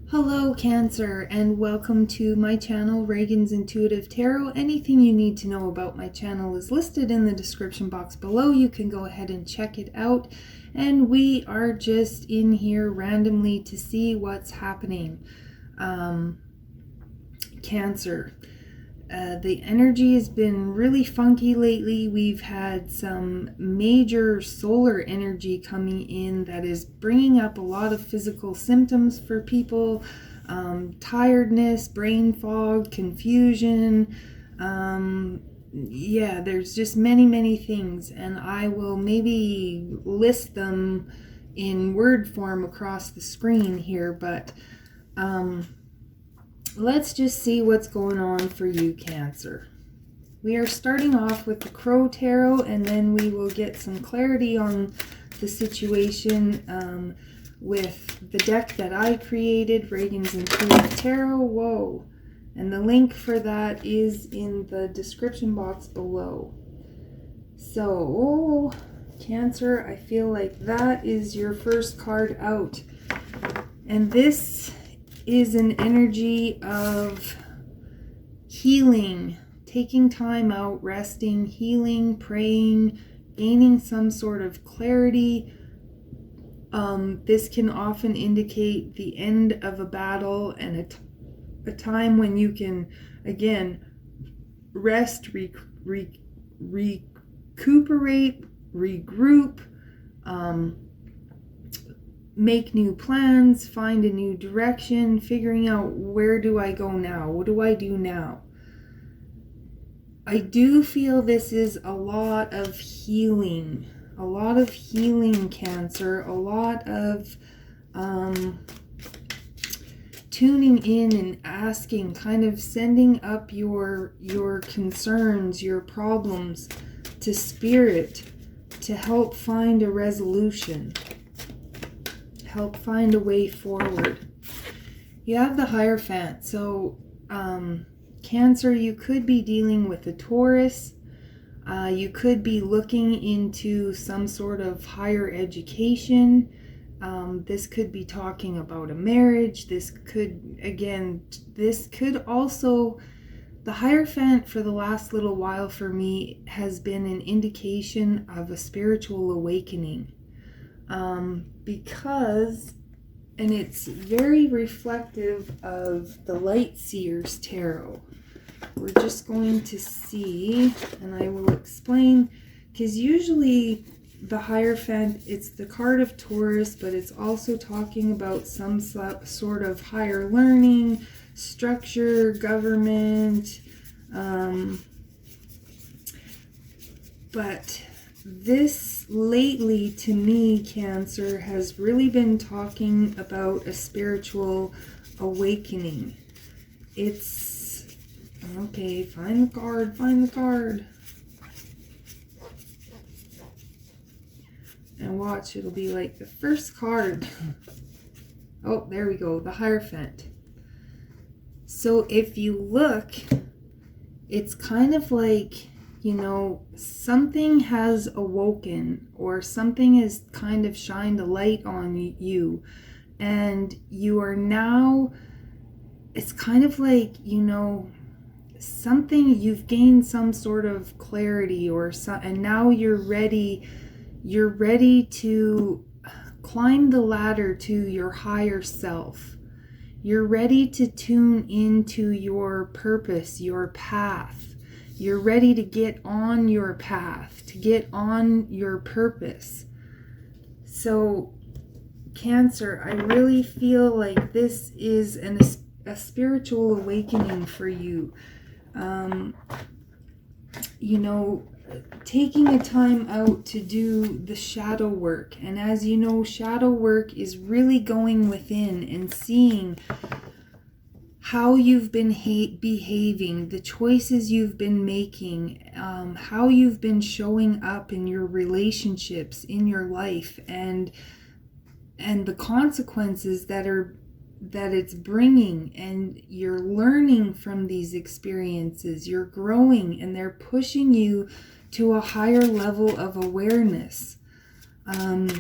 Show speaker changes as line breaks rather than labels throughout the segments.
Hello Cancer, and welcome to my channel, Ragean's Intuitive Tarot. Anything you need to know about my channel is listed in the description box below. You can go ahead and check it out. And we are just in here randomly to see what's happening. Cancer. The energy has been really funky lately. We've had some major solar energy coming in that is bringing up a lot of physical symptoms for people. Tiredness, brain fog, confusion. Yeah, there's just many things, and I will maybe list them in word form across the screen here, but let's just see what's going on for you, Cancer. We are starting off with the Crow Tarot, and then we will get some clarity on the situation with the deck that I created, Ragean's Intuitive Tarot. Whoa. And the link for that is in the description box below. So, Cancer, I feel like that is your first card out. And this is an energy of healing, taking time out, resting, healing, praying, gaining some sort of clarity. This can often indicate the end of a battle and a time when you can, again, rest, recuperate, regroup, make new plans, find a new direction, figuring out where do I go now? What do I do now? I do feel this is a lot of healing. A lot of healing, Cancer. A lot of tuning in and asking, kind of sending up your concerns, your problems to Spirit to help find a resolution. Help find a way forward. You have the Hierophant. So Cancer, you could be dealing with a Taurus. You could be looking into some sort of higher education. This could be talking about a marriage. This could also, the Hierophant for the last little while for me has been an indication of a spiritual awakening. Because, and it's very reflective of the Light Seers Tarot. We're just going to see, and I will explain, because usually the Hierophant, it's the card of Taurus, but it's also talking about some sort of higher learning, structure, government, but this lately to me, Cancer, has really been talking about a spiritual awakening. It's okay, find the card. And watch, it'll be like the first card. Oh, there we go, the Hierophant. So if you look, it's kind of like, you know, something has awoken, or something has kind of shined a light on you, and you are now, it's kind of like, you know, something, you've gained some sort of clarity, or and now you're ready to climb the ladder to your higher self. You're ready to tune into your purpose, your path. You're ready to get on your path, to get on your purpose. So, Cancer, I really feel like this is a spiritual awakening for you. You know, taking a time out to do the shadow work. And as you know, shadow work is really going within and seeing how you've been behaving, the choices you've been making, how you've been showing up in your relationships, in your life, and the consequences that it's bringing. And you're learning from these experiences, you're growing, and they're pushing you to a higher level of awareness.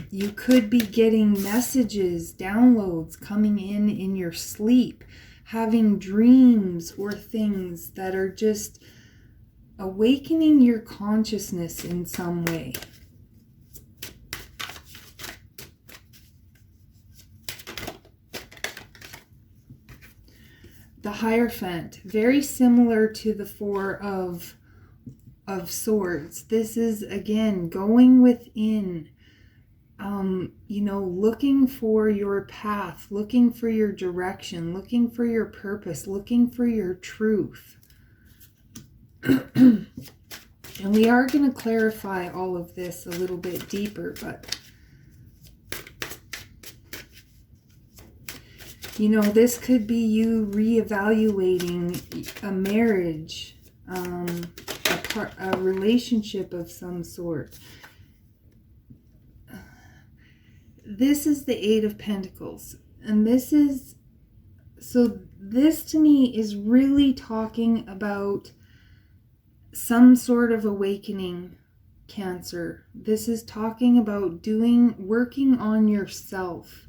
You could be getting messages, downloads coming in your sleep, having dreams or things that are just awakening your consciousness in some way. The Hierophant, very similar to the Four of Swords. This is, again, going within, looking for your path, looking for your direction, looking for your purpose, looking for your truth. And we are going to clarify all of this a little bit deeper, but this could be you reevaluating a marriage, a relationship of some sort. This is the Eight of Pentacles. And this to me is really talking about some sort of awakening, Cancer. This is talking about working on yourself.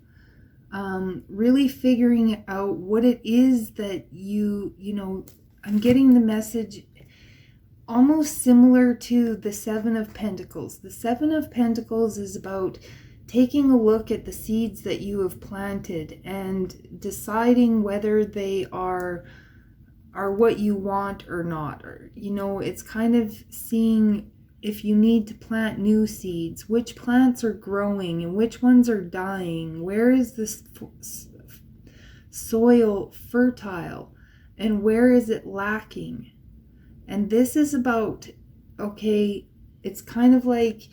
Really figuring out what it is that I'm getting the message almost similar to the Seven of Pentacles. The Seven of Pentacles is about taking a look at the seeds that you have planted and deciding whether they are what you want or not. Or, it's kind of seeing if you need to plant new seeds, which plants are growing and which ones are dying, where is this soil fertile and where is it lacking. And this is about, okay, it's kind of like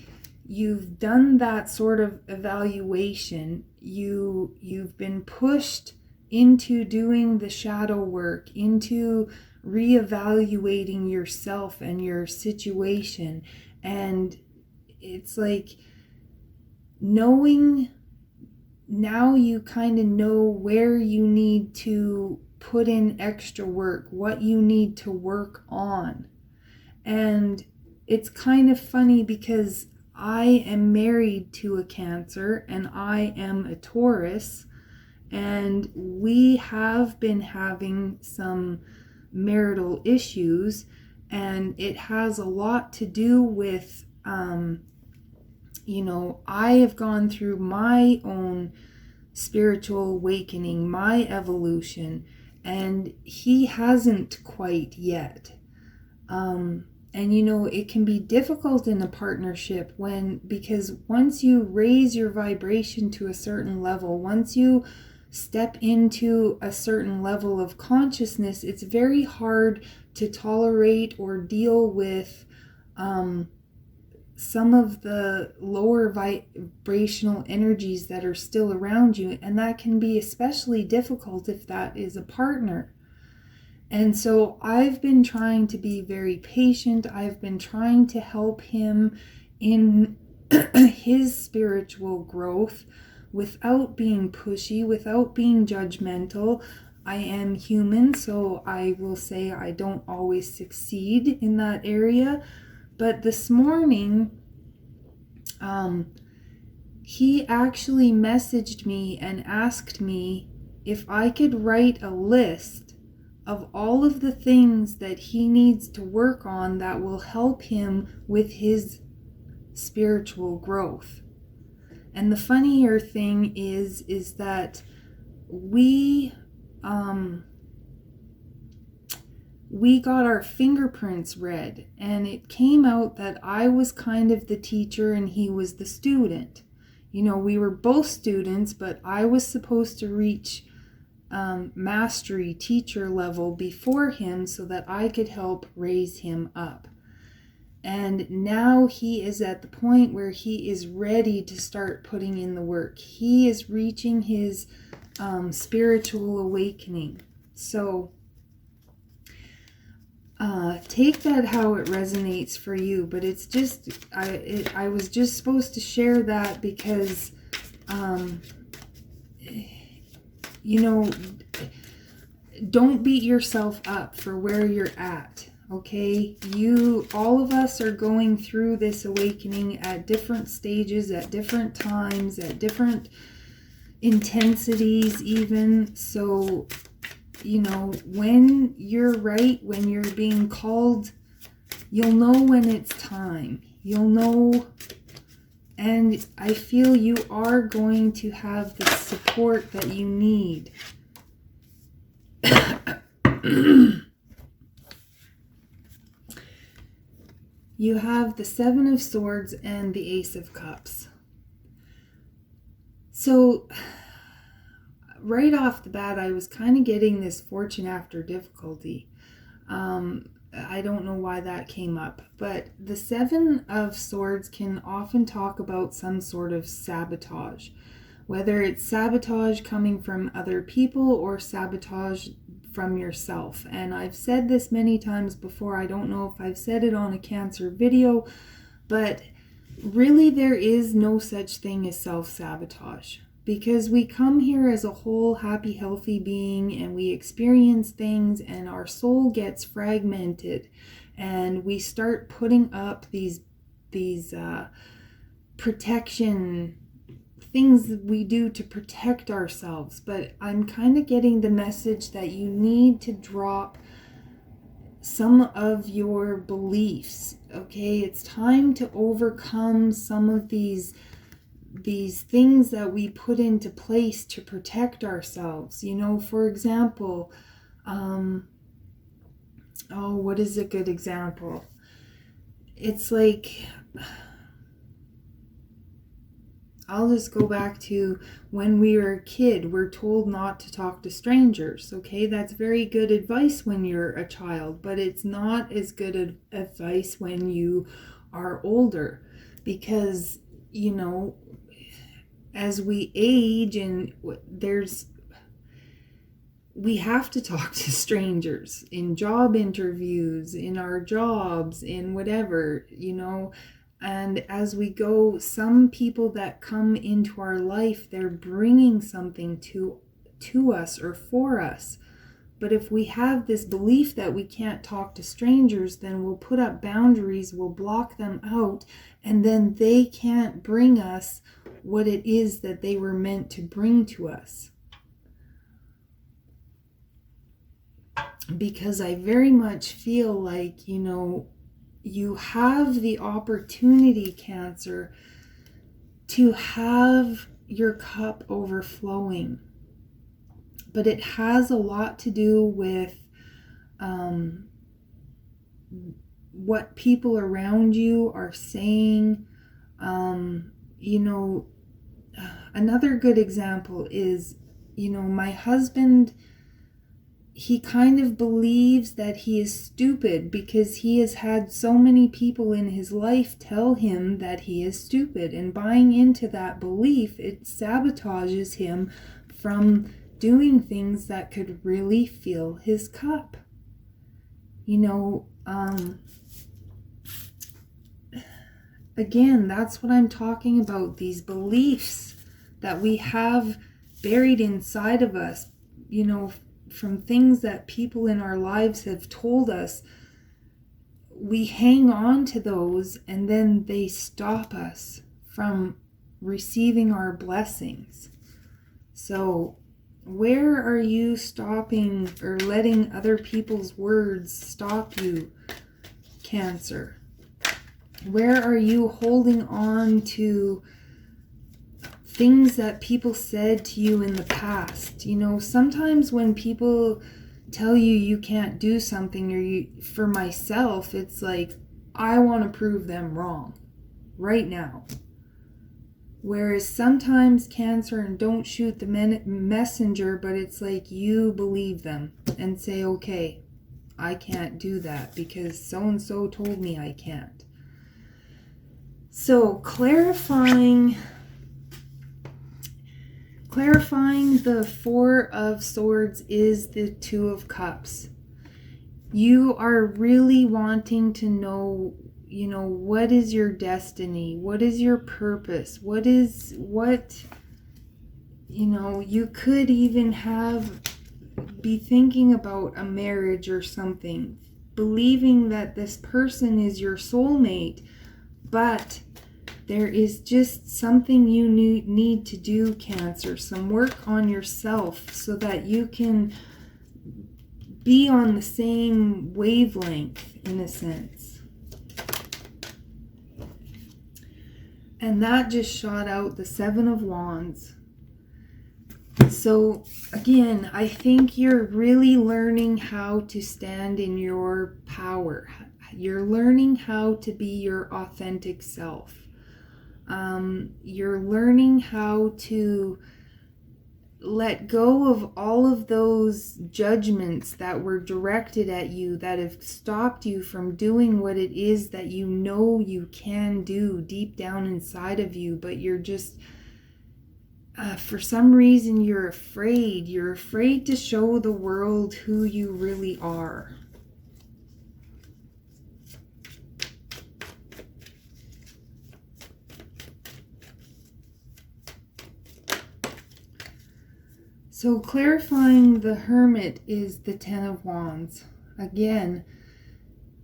you've done that sort of evaluation. You've been pushed into doing the shadow work, into reevaluating yourself and your situation. And it's like knowing, now you kind of know where you need to put in extra work, what you need to work on. And it's kind of funny because I am married to a Cancer and I am a Taurus, and we have been having some marital issues, and it has a lot to do with I have gone through my own spiritual awakening, my evolution, and he hasn't quite yet. And it can be difficult in a partnership because once you raise your vibration to a certain level, once you step into a certain level of consciousness, it's very hard to tolerate or deal with some of the lower vibrational energies that are still around you. And that can be especially difficult if that is a partner. And so I've been trying to be very patient. I've been trying to help him in his spiritual growth without being pushy, without being judgmental. I am human, so I will say I don't always succeed in that area. But this morning, he actually messaged me and asked me if I could write a list of all of the things that he needs to work on that will help him with his spiritual growth. And the funnier thing is that we got our fingerprints read, and it came out that I was kind of the teacher and he was the student. We were both students, but I was supposed to reach mastery teacher level before him so that I could help raise him up. And now he is at the point where he is ready to start putting in the work. He is reaching his spiritual awakening. So take that how it resonates for you. But it's just, I was just supposed to share that because, don't beat yourself up for where you're at. Okay, all of us are going through this awakening at different stages, at different times, at different intensities even. So, when you're right, when you're being called, you'll know when it's time. You'll know, and I feel you are going to have the support that you need. You have the Seven of Swords and the Ace of Cups. So, right off the bat, I was kind of getting this fortune after difficulty. I don't know why that came up, but the Seven of Swords can often talk about some sort of sabotage, whether it's sabotage coming from other people or sabotage from yourself. And I've said this many times before. I don't know if I've said it on a Cancer video, but really there is no such thing as self-sabotage, because we come here as a whole happy, healthy being, and we experience things, and our soul gets fragmented, and we start putting up these protection things that we do to protect ourselves. But I'm kind of getting the message that you need to drop some of your beliefs. Okay, it's time to overcome some of these things that we put into place to protect ourselves. For example, what is a good example? It's like, I'll just go back to when we were a kid. We're told not to talk to strangers. Okay, that's very good advice when you're a child, but it's not as good advice when you are older, because as we age, and we have to talk to strangers in job interviews, in our jobs, in whatever, and as we go, some people that come into our life, they're bringing something to us or for us. But if we have this belief that we can't talk to strangers, then we'll put up boundaries, we'll block them out, and then they can't bring us what it is that they were meant to bring to us. Because I very much feel like, you have the opportunity, Cancer, to have your cup overflowing. But it has a lot to do with what people around you are saying. Another good example is, my husband, he kind of believes that he is stupid because he has had so many people in his life tell him that he is stupid. And buying into that belief, it sabotages him from doing things that could really fill his cup. Again, that's what I'm talking about. These beliefs that we have buried inside of us, from things that people in our lives have told us. We hang on to those, and then they stop us from receiving our blessings. So where are you stopping or letting other people's words stop you, Cancer? Where are you holding on to things that people said to you in the past? Sometimes when people tell you can't do something, or for myself, it's like, I want to prove them wrong right now. Whereas sometimes, Cancer, and don't shoot the messenger, but it's like you believe them and say, okay, I can't do that because so-and-so told me I can't. So clarifying the Four of Swords is the Two of Cups. You are really wanting to know, what is your destiny? What is your purpose? You could even be thinking about a marriage or something. believing that this person is your soulmate, but there is just something you need to do, Cancer. Some work on yourself so that you can be on the same wavelength, in a sense. And that just shot out the Seven of Wands. So again, I think you're really learning how to stand in your power. You're learning how to be your authentic self. You're learning how to let go of all of those judgments that were directed at you, that have stopped you from doing what it is that you know you can do deep down inside of you, but you're just, for some reason, you're afraid. You're afraid to show the world who you really are. So clarifying the Hermit is the Ten of Wands. Again,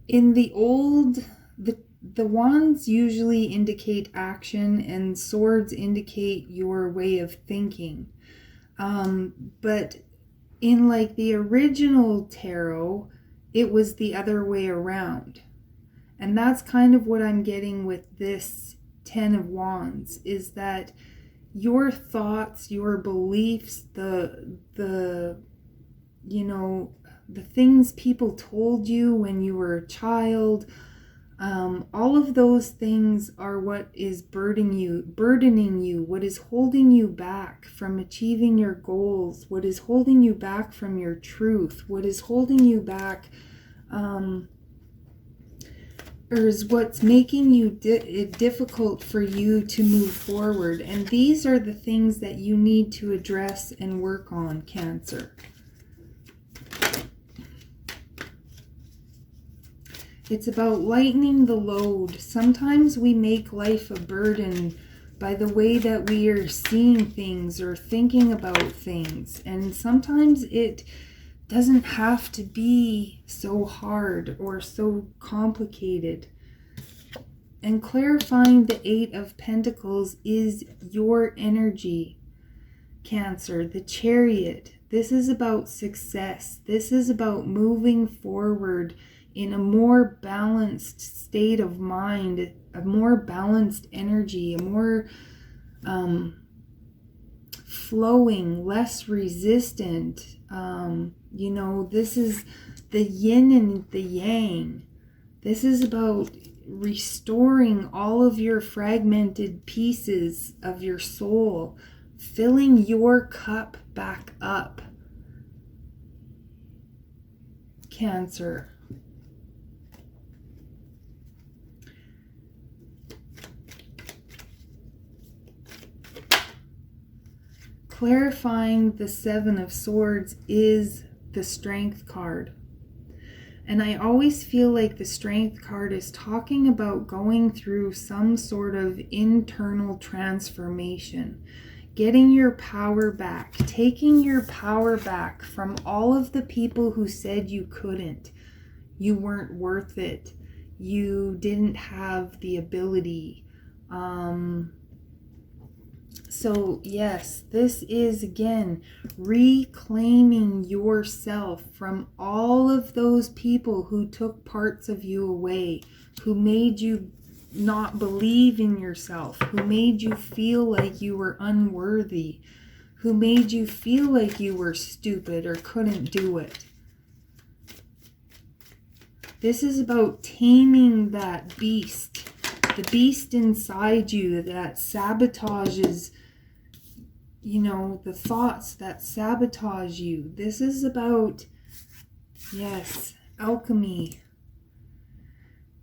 in the old, the wands usually indicate action and swords indicate your way of thinking. But in like the original tarot, it was the other way around. And that's kind of what I'm getting with this Ten of Wands, is that your thoughts, your beliefs, the things people told you when you were a child, all of those things are what is burdening you, what is holding you back from achieving your goals, what is holding you back from your truth, what is holding you back, or is what's making it difficult for you to move forward. And these are the things that you need to address and work on, Cancer. It's about lightening the load. Sometimes we make life a burden by the way that we are seeing things or thinking about things. And sometimes it doesn't have to be so hard or so complicated. And clarifying the Eight of Pentacles is your energy, Cancer. The Chariot. This is about success. This is about moving forward in a more balanced state of mind, a more balanced energy, a more flowing, less resistant. This is the yin and the yang. This is about restoring all of your fragmented pieces of your soul, filling your cup back up, Cancer. Clarifying the Seven of Swords is the Strength card. And I always feel like the Strength card is talking about going through some sort of internal transformation, getting your power back, taking your power back from all of the people who said you couldn't, you weren't worth it, you didn't have the ability. So yes, this is again reclaiming yourself from all of those people who took parts of you away, who made you not believe in yourself, who made you feel like you were unworthy, who made you feel like you were stupid or couldn't do it. This is about taming that beast, the beast inside you that sabotages, the thoughts that sabotage you. This is about, yes, alchemy,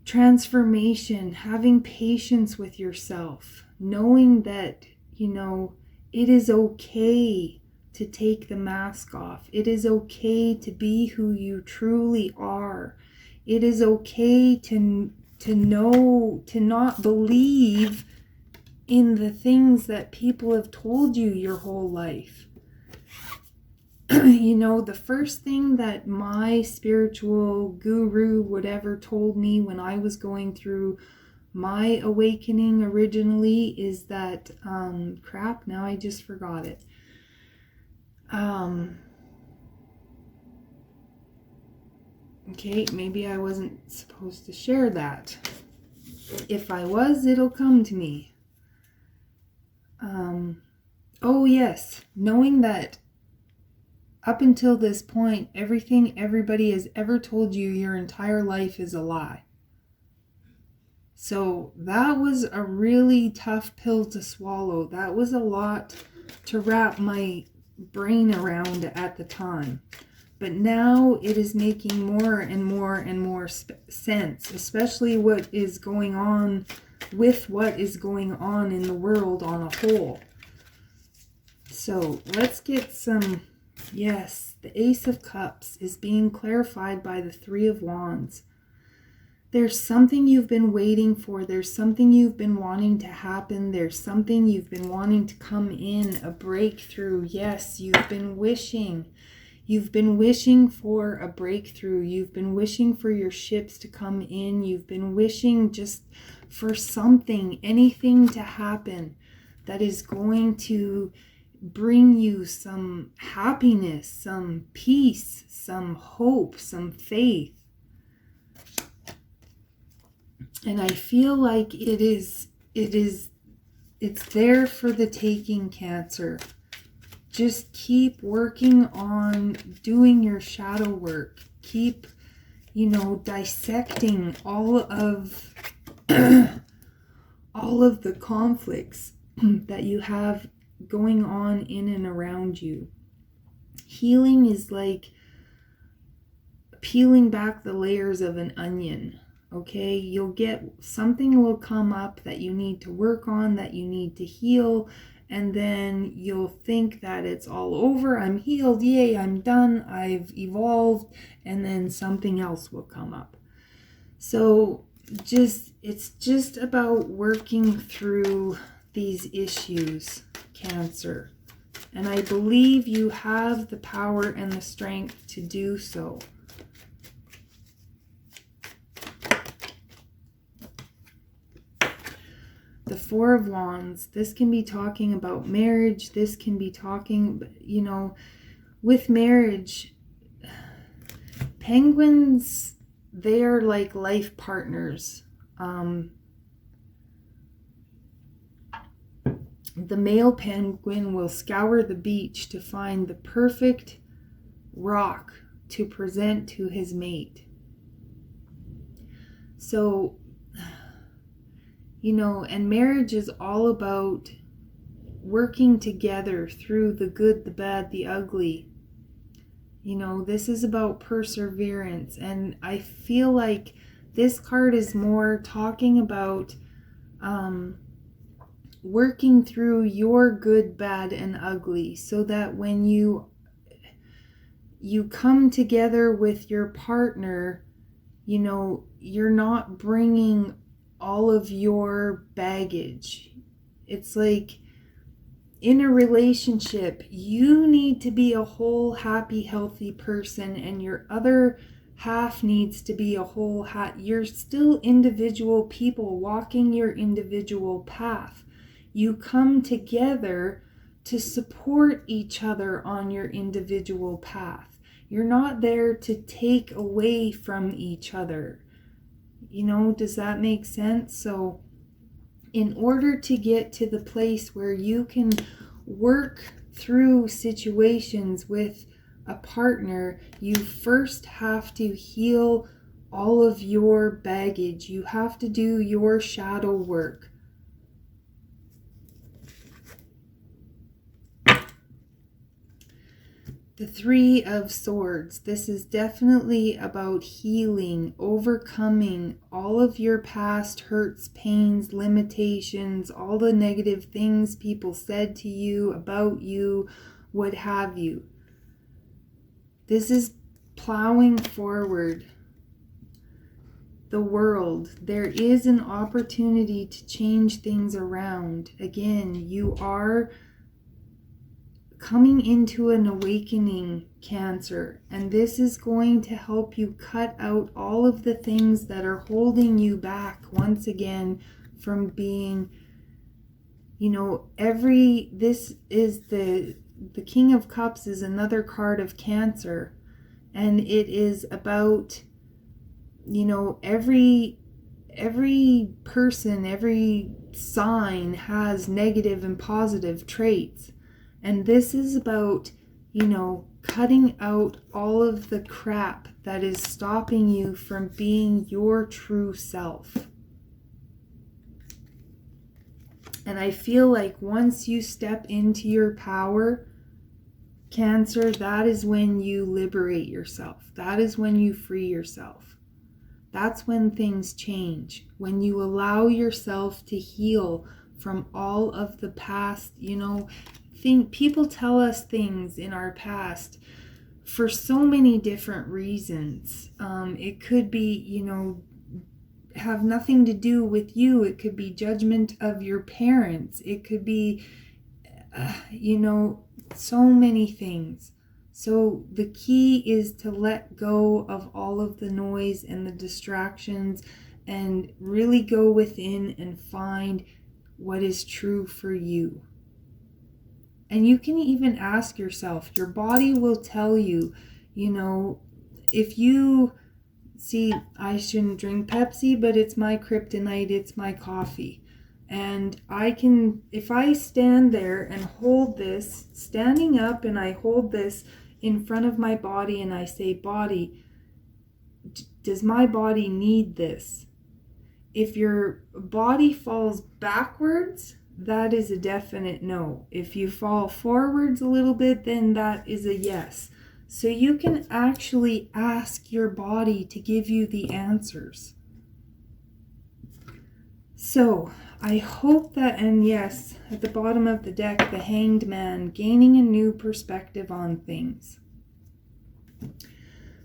transformation, having patience with yourself, knowing that, it is okay to take the mask off. It is okay to be who you truly are. It is okay to know, to not believe in the things that people have told you your whole life. the first thing that my spiritual guru, whatever, told me when I was going through my awakening originally is that, crap, now I just forgot it. Okay, maybe I wasn't supposed to share that. If I was, it'll come to me. Oh yes, knowing that up until this point, everything everybody has ever told you your entire life is a lie. So that was a really tough pill to swallow. That was a lot to wrap my brain around at the time. But now it is making more and more and more sense, especially what is going on with what is going on in the world on a whole. So let's get some, yes, the Ace of Cups is being clarified by the Three of Wands. There's something you've been waiting for. There's something you've been wanting to happen. There's something you've been wanting to come in, a breakthrough. Yes, you've been wishing. You've been wishing for a breakthrough. You've been wishing for your ships to come in. You've been wishing just for something, anything to happen that is going to bring you some happiness, some peace, some hope, some faith. And I feel like it's there for the taking, Cancer. Just keep working on doing your shadow work. Keep, dissecting all of all of the conflicts that you have going on in and around you. Healing is like peeling back the layers of an onion. Okay, you'll get something will come up that you need to work on, that you need to heal, and then you'll think that it's all over. I'm healed, yay, I'm done, I've evolved, and then something else will come up. So it's just about working through these issues, Cancer. And I believe you have the power and the strength to do so. The Four of Wands, this can be talking about marriage. This can be talking, with marriage, penguins, they are like life partners. The male penguin will scour the beach to find the perfect rock to present to his mate. So, and marriage is all about working together through the good, the bad, the ugly. This is about perseverance. And I feel like this card is more talking about working through your good, bad, and ugly, so that when you come together with your partner, you're not bringing all of your baggage. It's like in a relationship, you need to be a whole, happy, healthy person, and your other half needs to be a whole, you're still individual people walking your individual path. You come together to support each other on your individual path. You're not there to take away from each other. Does that make sense? So in order to get to the place where you can work through situations with a partner, you first have to heal all of your baggage. You have to do your shadow work. The Three of Swords. This is definitely about healing, overcoming all of your past hurts, pains, limitations, all the negative things people said to you, about you, what have you. This is plowing forward. The world. There is an opportunity to change things around. Again, you are coming into an awakening, Cancer, and this is going to help you cut out all of the things that are holding you back once again from being, this is the King of Cups is another card of Cancer, and it is about, every person, every sign has negative and positive traits. And this is about, cutting out all of the crap that is stopping you from being your true self. And I feel like once you step into your power, Cancer, that is when you liberate yourself. That is when you free yourself. That's when things change. When you allow yourself to heal from all of the past, people tell us things in our past for so many different reasons. It could be, have nothing to do with you. It could be judgment of your parents. It could be, so many things. So the key is to let go of all of the noise and the distractions and really go within and find what is true for you. And you can even ask yourself, your body will tell you, if you see, I shouldn't drink Pepsi, but it's my kryptonite, it's my coffee. And if I stand there and hold this, standing up, and I hold this in front of my body and I say, body, does my body need this? If your body falls backwards, that is a definite no. If you fall forwards a little bit, then that is a yes. So you can actually ask your body to give you the answers. So I hope that, and yes, at the bottom of the deck, the Hanged Man, gaining a new perspective on things.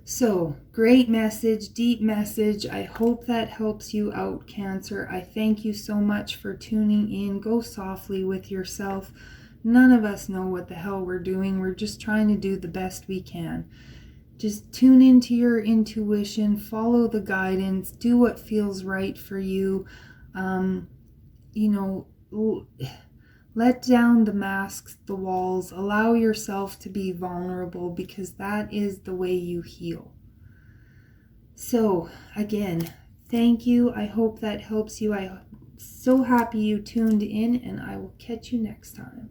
So, great message, deep message. I hope that helps you out, Cancer. I thank you so much for tuning in. Go softly with yourself. None of us know what the hell we're doing. We're just trying to do the best we can. Just tune into your intuition, follow the guidance, do what feels right for you. Let down the masks, the walls, allow yourself to be vulnerable, because that is the way you heal. So again, thank you. I hope that helps you. I'm so happy you tuned in, and I will catch you next time.